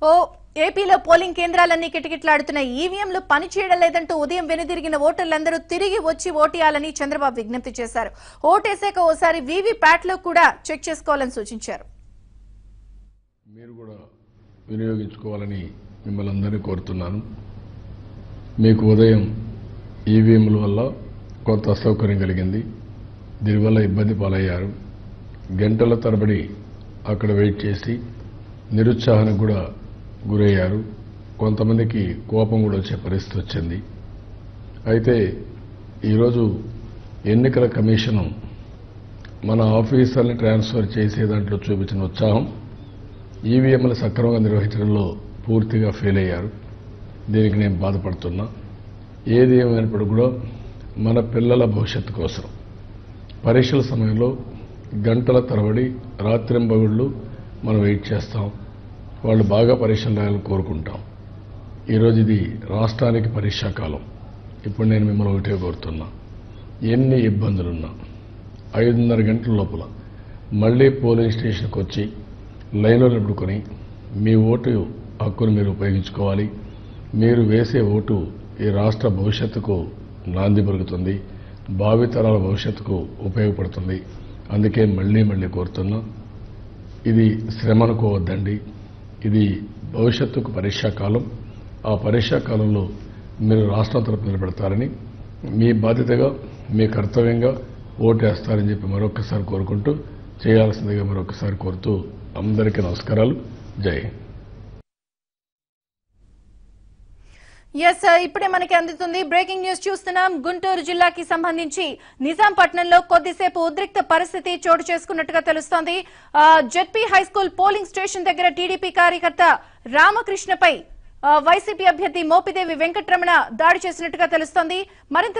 ఓ ఏపీలో పోలింగ్ కేంద్రాలన్నీ కిటకిటలాడుతున్నాయి. ఈవీఎంలు పనిచేయడం లేదంటూ ఉదయం వెనుదిరిగిన ఓటర్లందరూ తిరిగి వచ్చి ఓటేయాలని చంద్రబాబు విజ్ఞప్తి చేశారు. ఓటేసాక ఓసారి వీవీప్యాట్లో కూడా చెక్ చేసుకోవాలని సూచించారు. మీరు కూడా వినియోగించుకోవాలని మిమ్మల్ని అందరినీ కోరుతున్నాను. మీకు ఉదయం ఈవీఎంల వల్ల కొంత అసౌకర్యం కలిగింది. దీనివల్ల ఇబ్బంది పాలయ్యారు. గంటల తరబడి అక్కడ వెయిట్ చేసి నిరుత్సాహానికి కూడా గురయ్యారు. కొంతమందికి కోపం కూడా వచ్చే పరిస్థితి వచ్చింది. అయితే ఈరోజు ఎన్నికల కమిషను మన ఆఫీసర్ని ట్రాన్స్ఫర్ చేసే దాంట్లో చూపించిన ఉత్సాహం ఈవీఎంలు సక్రమంగా నిర్వహించడంలో పూర్తిగా ఫెయిల్ అయ్యారు. దీనికి నేను బాధపడుతున్నా. ఏది ఏమైనప్పుడు కూడా మన పిల్లల భవిష్యత్తు కోసం పరీక్షల సమయంలో గంటల తరబడి రాత్రింబగళ్ళు మనం వెయిట్ చేస్తాం. వాళ్ళు బాగా పరీక్షలు రాయాలని కోరుకుంటాం. ఈరోజు ఇది రాష్ట్రానికి పరీక్షా కాలం. ఇప్పుడు నేను మిమ్మల్ని ఒకటే కోరుతున్నా, ఎన్ని ఇబ్బందులున్నా 5:30 గంటల లోపల మళ్లీ పోలింగ్ స్టేషన్కి వచ్చి లైన్లో నిలబడుకొని మీ ఓటు హక్కును మీరు ఉపయోగించుకోవాలి. మీరు వేసే ఓటు ఈ రాష్ట్ర భవిష్యత్తుకు నాంది పలుకుతుంది, భావితరాల భవిష్యత్తుకు ఉపయోగపడుతుంది. అందుకే మళ్లీ కోరుతున్నా, ఇది శ్రమ అనుకోవద్దండి. ఇది భవిష్యత్తుకు పరీక్షా కాలం. ఆ పరీక్షా కాలంలో మీరు రాష్ట్రం తరపు నిలబెడతారని, మీ బాధ్యతగా మీ కర్తవ్యంగా ఓటేస్తారని చెప్పి మరొకసారి కోరుకుంటూ, చేయాల్సిందిగా మరొకసారి కోరుతూ అందరికీ నమస్కారాలు. జై. ఇప్పుడే మనకి అందుతుంది బ్రేకింగ్ న్యూస్ చూస్తున్నాం. గుంటూరు జిల్లాకి సంబంధించి నిజాంపట్నంలో కొద్దిసేపు ఉద్రిక్త పరిస్థితి చోటు చేసుకున్నట్టుగా తెలుస్తోంది. జెడ్పీ హైస్కూల్ పోలింగ్ స్టేషన్ దగ్గర టీడీపీ కార్యకర్త రామకృష్ణపై వైసీపీ అభ్యర్థి మోపిదేవి వెంకటరమణ దాడి చేసినట్టుగా తెలుస్తోంది. మరింత